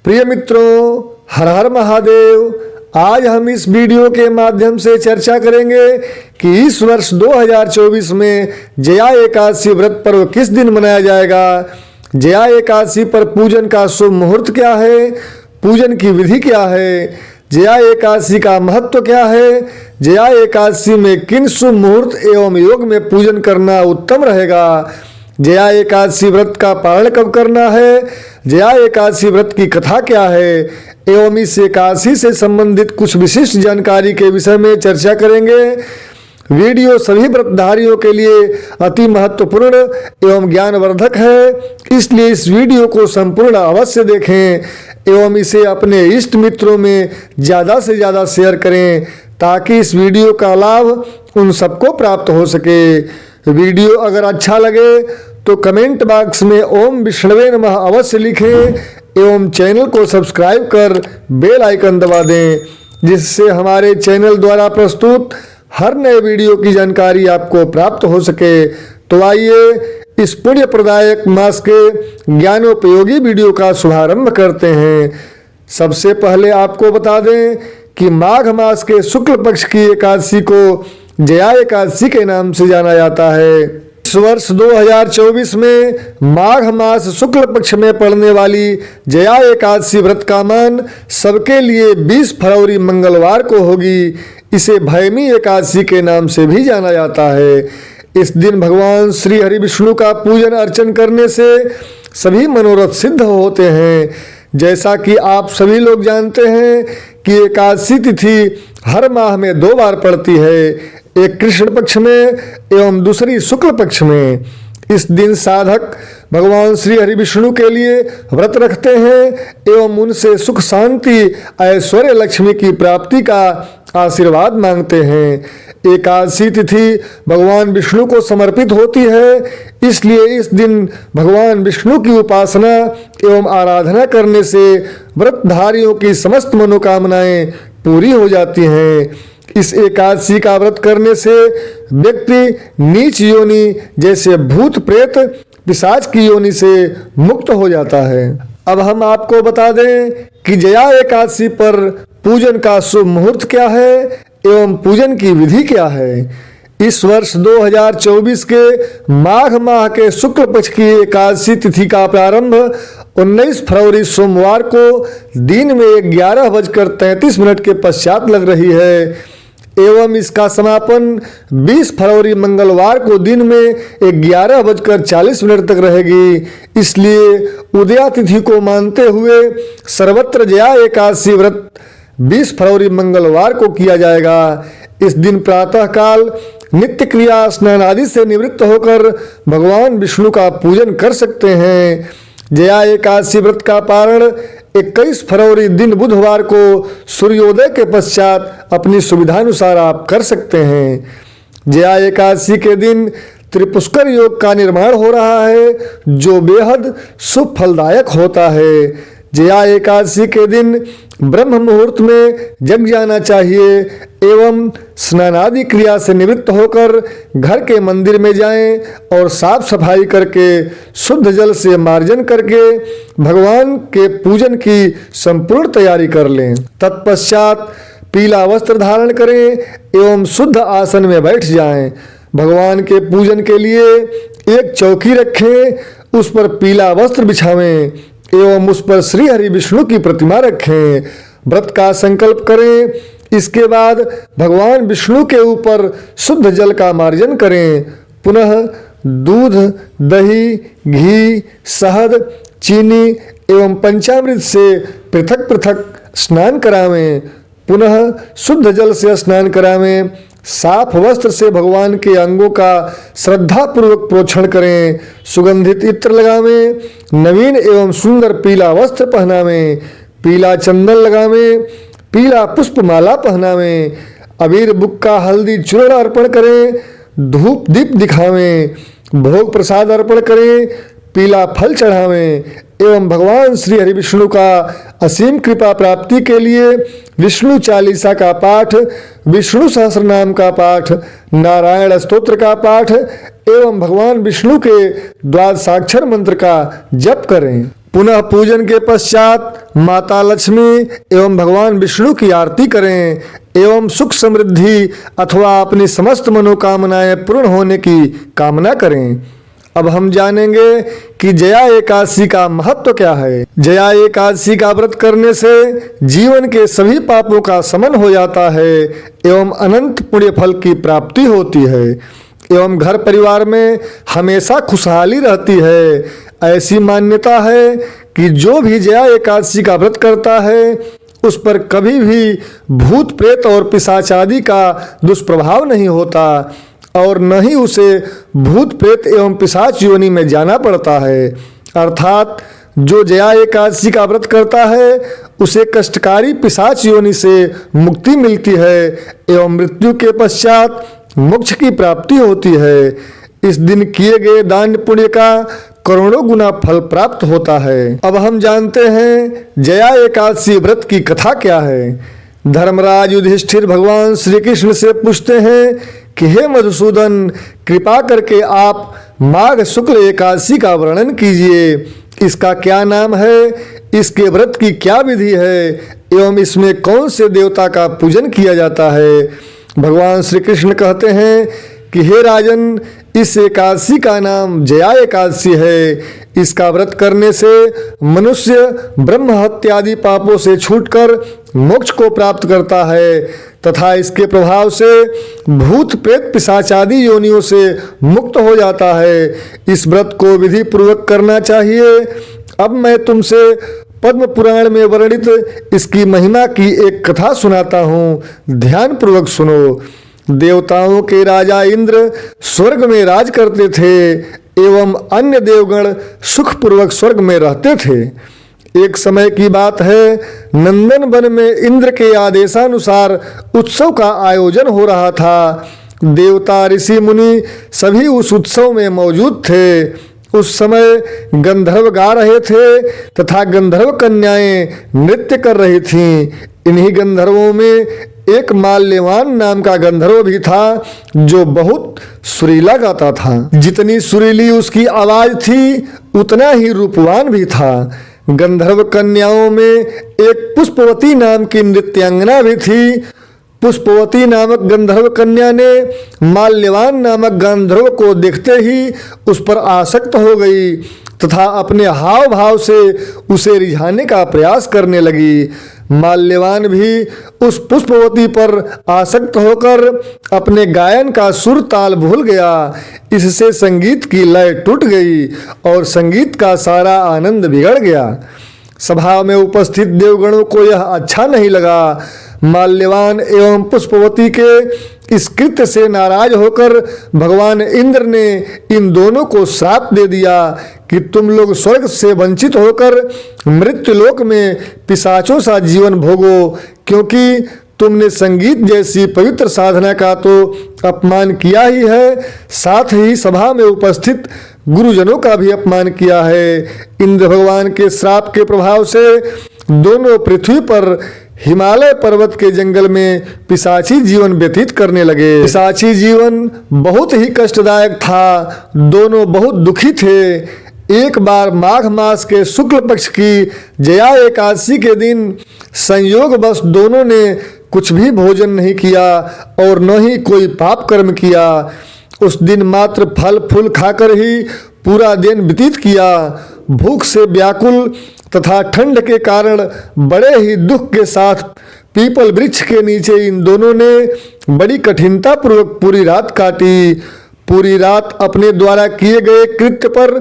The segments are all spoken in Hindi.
प्रिय मित्रों, हर हर महादेव। आज हम इस वीडियो के माध्यम से चर्चा करेंगे कि इस वर्ष 2024 में जया एकादशी व्रत पर्व किस दिन मनाया जाएगा। जया एकादशी पर पूजन का शुभ मुहूर्त क्या है, पूजन की विधि क्या है, जया एकादशी का महत्व क्या है, जया एकादशी में किन शुभ मुहूर्त एवं योग में पूजन करना उत्तम रहेगा, जया एकादशी व्रत का पारण कब करना है, जया एकादशी व्रत की कथा क्या है एवं इस एकादशी से संबंधित कुछ विशिष्ट जानकारी के विषय में चर्चा करेंगे। वीडियो सभी व्रतधारियों के लिए अति महत्वपूर्ण एवं ज्ञानवर्धक है, इसलिए इस वीडियो को संपूर्ण अवश्य देखें एवं इसे अपने इष्ट मित्रों में ज़्यादा से ज़्यादा शेयर करें ताकि इस वीडियो का लाभ उन सबको प्राप्त हो सके। वीडियो अगर अच्छा लगे तो कमेंट बॉक्स में ओम विष्णवे नमः अवश्य लिखें एवं चैनल को सब्सक्राइब कर बेल आइकन दबा दें, जिससे हमारे चैनल द्वारा प्रस्तुत हर नए वीडियो की जानकारी आपको प्राप्त हो सके। तो आइए इस पुण्य प्रदायक मास के ज्ञानोपयोगी वीडियो का शुभारंभ करते हैं। सबसे पहले आपको बता दें कि माघ मास के शुक्ल पक्ष की एकादशी को जया एकादशी के नाम से जाना जाता है। इस वर्ष 2024 में माघ मास शुक्ल पक्ष में पड़ने वाली जया एकादशी व्रत का मान सबके लिए 20 फरवरी मंगलवार को होगी। इसे भैमी एकादशी के नाम से भी जाना जाता है। इस दिन भगवान श्री हरि विष्णु का पूजन अर्चन करने से सभी मनोरथ सिद्ध होते हैं। जैसा कि आप सभी लोग जानते हैं कि एकादशी तिथि हर माह में 2 बार पड़ती है, एक कृष्ण पक्ष में एवं दूसरी शुक्ल पक्ष में। इस दिन साधक भगवान श्री हरि विष्णु के लिए व्रत रखते हैं एवं उनसे सुख शांति ऐश्वर्य लक्ष्मी की प्राप्ति का आशीर्वाद मांगते हैं। एकादशी तिथि भगवान विष्णु को समर्पित होती है, इसलिए इस दिन भगवान विष्णु की उपासना एवं आराधना करने से व्रतधारियों की समस्त मनोकामनाएं पूरी हो जाती हैं। इस एकादशी का व्रत करने से व्यक्ति नीच योनि जैसे भूत प्रेत पिशाच की योनि से मुक्त हो जाता है। अब हम आपको बता दें कि जया एकादशी पर पूजन का शुभ मुहूर्त क्या है एवं पूजन की विधि क्या है। इस वर्ष 2024 के माघ माह के शुक्ल पक्ष की एकादशी तिथि का प्रारंभ 19 फरवरी सोमवार को दिन में 11:33 के पश्चात लग रही है एवं इसका समापन 20 फरवरी मंगलवार को दिन में 11:40 तक रहेगी। इसलिए उदया तिथि को मानते हुए सर्वत्र जया एकादशी व्रत 20 फरवरी मंगलवार को किया जाएगा। इस दिन प्रातः काल नित्य क्रिया स्नान आदि से निवृत्त होकर भगवान विष्णु का पूजन कर सकते हैं। जया एकादशी व्रत का पारण 21 फरवरी दिन बुधवार को सूर्योदय के पश्चात अपनी सुविधानुसार आप कर सकते हैं। जया एकादशी के दिन त्रिपुष्कर योग का निर्माण हो रहा है, जो बेहद शुभ फलदायक होता है। जया एकादशी के दिन ब्रह्म मुहूर्त में जग जाना चाहिए एवं स्नानादि क्रिया से निवृत्त होकर घर के मंदिर में जाएं और साफ सफाई करके शुद्ध जल से मार्जन करके भगवान के पूजन की संपूर्ण तैयारी कर लें। तत्पश्चात पीला वस्त्र धारण करें एवं शुद्ध आसन में बैठ जाएं। भगवान के पूजन के लिए एक चौकी रखें, उस पर पीला वस्त्र बिछावें एवं उस पर श्री हरि विष्णु की प्रतिमा रखें। व्रत का संकल्प करें। इसके बाद भगवान विष्णु के ऊपर शुद्ध जल का मार्जन करें। पुनः दूध, दही, घी, शहद, चीनी एवं पंचामृत से पृथक पृथक स्नान करावें। पुनः शुद्ध जल से स्नान करावें। साफ वस्त्र से भगवान के अंगों का श्रद्धा पूर्वक प्रोक्षण करें। सुगंधित इत्र लगावें। नवीन एवं सुंदर पीला वस्त्र पहनावें। पीला चंदन लगावें। पीला पुष्पमाला पहनावें। अबीर बुक्का हल्दी चूर्ण अर्पण करें। धूप दीप दिखावें। भोग प्रसाद अर्पण करें। पीला फल चढ़ावें एवं भगवान श्री हरि विष्णु का असीम कृपा प्राप्ति के लिए विष्णु चालीसा का पाठ, विष्णु सहस्रनाम का पाठ, नारायण स्तोत्र का पाठ एवं भगवान विष्णु के द्वादशाक्षर मंत्र का जप करें। पुनः पूजन के पश्चात माता लक्ष्मी एवं भगवान विष्णु की आरती करें एवं सुख समृद्धि अथवा अपनी समस्त मनोकामनाएं पूर्ण होने की कामना करें। अब हम जानेंगे कि जया एकादशी का महत्व क्या है। जया एकादशी का व्रत करने से जीवन के सभी पापों का शमन हो जाता है एवं अनंत पुण्य फल की प्राप्ति होती है एवं घर परिवार में हमेशा खुशहाली रहती है। ऐसी मान्यता है कि जो भी जया एकादशी का व्रत करता है उस पर कभी भी भूत प्रेत और पिशाच आदि का दुष्प्रभाव नहीं होता और न ही उसे भूत प्रेत एवं पिशाच योनि में जाना पड़ता है। अर्थात जो जया एकादशी का व्रत करता है उसे कष्टकारी पिशाच योनि से मुक्ति मिलती है एवं मृत्यु के पश्चात मोक्ष की प्राप्ति होती है। इस दिन किए गए दान पुण्य का करोड़ों गुना फल प्राप्त होता है। अब हम जानते हैं जया एकादशी व्रत की कथा क्या है। धर्मराज युधिष्ठिर भगवान श्री कृष्ण से पूछते हैं कि हे मधुसूदन, कृपा करके आप माघ शुक्ल एकादशी का वर्णन कीजिए। इसका क्या नाम है, इसके व्रत की क्या विधि है एवं इसमें कौन से देवता का पूजन किया जाता है। भगवान श्री कृष्ण कहते हैं कि हे राजन, इस एकादशी का नाम जया एकादशी है। इसका व्रत करने से मनुष्य ब्रह्म हत्या आदि पापों से छूटकर मोक्ष को प्राप्त करता है तथा इसके प्रभाव से भूत प्रेत पिशाच आदि योनियों से मुक्त हो जाता है। इस व्रत को विधि पूर्वक करना चाहिए। अब मैं तुमसे पद्म पुराण में वर्णित इसकी महिमा की एक कथा सुनाता हूँ, ध्यान पूर्वक सुनो। देवताओं के राजा इंद्र स्वर्ग में राज करते थे एवं अन्य देवगण सुखपूर्वक स्वर्ग में रहते थे। एक समय की बात है, नंदन वन में इंद्र के आदेशानुसार उत्सव का आयोजन हो रहा था। देवता ऋषि मुनि सभी उस उत्सव में मौजूद थे। उस समय गंधर्व गा रहे थे तथा गंधर्व कन्याएं नृत्य कर रही थीं। इन्हीं गंधर्वों में एक माल्यवान नाम का गंधर्व भी था जो बहुत सुरीला गाता था। जितनी सुरीली उसकी आवाज थी उतना ही रूपवान भी था। गंधर्व कन्याओं में एक पुष्पवती नाम की नृत्यांगना भी थी। पुष्पवती नामक गंधर्व कन्या ने माल्यवान नामक गंधर्व को देखते ही उस पर आसक्त हो गई तथा अपने हाव भाव से उसे रिझाने का प्रयास करने लगी। माल्यवान भी उस पुष्पवती पर आसक्त होकर अपने गायन का सुर ताल भूल गया। इससे संगीत की लय टूट गई और संगीत का सारा आनंद बिगड़ गया। सभा में उपस्थित देवगणों को यह अच्छा नहीं लगा। माल्यवान एवं पुष्पवती के इस कृत्य से नाराज होकर भगवान इंद्र ने इन दोनों को श्राप दे दिया कि तुम लोग स्वर्ग से वंचित होकर मृत्युलोक में पिशाचों सा जीवन भोगो, क्योंकि तुमने संगीत जैसी पवित्र साधना का तो अपमान किया ही है, साथ ही सभा में उपस्थित गुरुजनों का भी अपमान किया है। इंद्र भगवान के श्राप के प्रभाव से दोनों पृथ्वी पर हिमालय पर्वत के जंगल में पिशाची जीवन व्यतीत करने लगे। पिशाची जीवन बहुत ही कष्टदायक था। दोनों बहुत दुखी थे। एक बार माघ मास के शुक्ल पक्ष की जया एकादशी के दिन संयोगवश दोनों ने कुछ भी भोजन नहीं किया और न ही कोई पाप कर्म किया। उस दिन मात्र फल फूल खाकर ही पूरा दिन व्यतीत किया। भूख से व्याकुल तथा ठंड के कारण बड़े ही दुख के साथ पीपल वृक्ष के नीचे इन दोनों ने बड़ी कठिनता पूर्वक पूरी रात काटी। पूरी रात अपने द्वारा किए गए कृत्य पर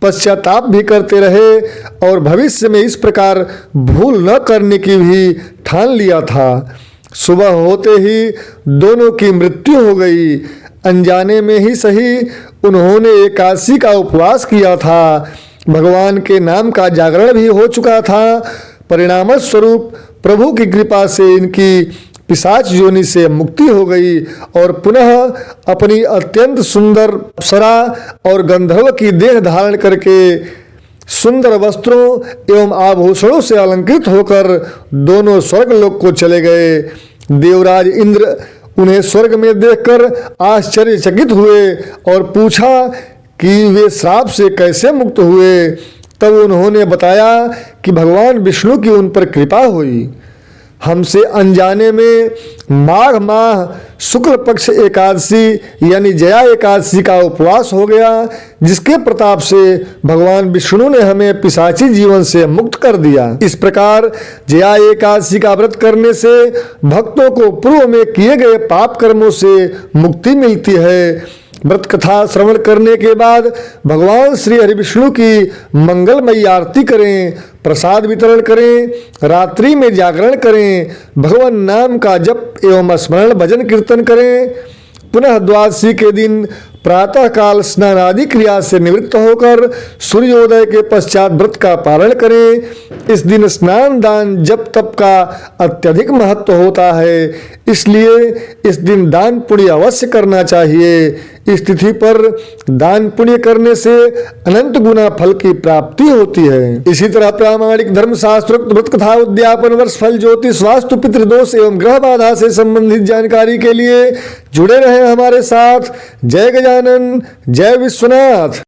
पश्चाताप भी करते रहे और भविष्य में इस प्रकार भूल न करने की भी ठान लिया था। सुबह होते ही दोनों की मृत्यु हो गई। अनजाने में ही सही उन्होंने एकादशी का उपवास किया था। भगवान के नाम का जागरण भी हो चुका था। परिणाम स्वरूप प्रभु की कृपा से इनकी पिशाच योनि से मुक्ति हो गई और पुनः अपनी अत्यंत सुंदर अप्सरा और गंधर्व की देह धारण करके सुंदर वस्त्रों एवं आभूषणों से अलंकृत होकर दोनों स्वर्गलोक को चले गए। देवराज इंद्र उन्हें स्वर्ग में देखकर आश्चर्यचकित हुए और पूछा कि वे श्राप से कैसे मुक्त हुए। तब उन्होंने बताया कि भगवान विष्णु की उन पर कृपा हुई। हमसे अनजाने में माघ माह शुक्ल पक्ष एकादशी यानी जया एकादशी का उपवास हो गया, जिसके प्रताप से भगवान विष्णु ने हमें पिशाची जीवन से मुक्त कर दिया। इस प्रकार जया एकादशी का व्रत करने से भक्तों को पूर्व में किए गए पाप कर्मों से मुक्ति मिलती है। व्रत कथा श्रवण करने के बाद भगवान श्री हरि विष्णु की मंगलमयी आरती करें, प्रसाद वितरण करें, रात्रि में जागरण करें, भगवान नाम का जप एवं स्मरण भजन कीर्तन करें। पुनः द्वादशी के दिन प्रातः काल स्नान आदि क्रिया से निवृत्त होकर सूर्योदय के पश्चात व्रत का पालन करें। इस दिन स्नान दान जप तप का अत्यधिक महत्व होता है, इसलिए इस दिन दान पुण्य अवश्य करना चाहिए। इस तिथि पर दान पुण्य करने से अनंत गुना फल की प्राप्ति होती है। इसी तरह प्रामाणिक धर्म शास्त्रोक्त व्रत कथा उद्यापन वर्ष फल ज्योतिष वास्तु पितृदोष एवं ग्रह बाधा से संबंधित जानकारी के लिए जुड़े रहे हमारे साथ। जय गजानन, जय विश्वनाथ।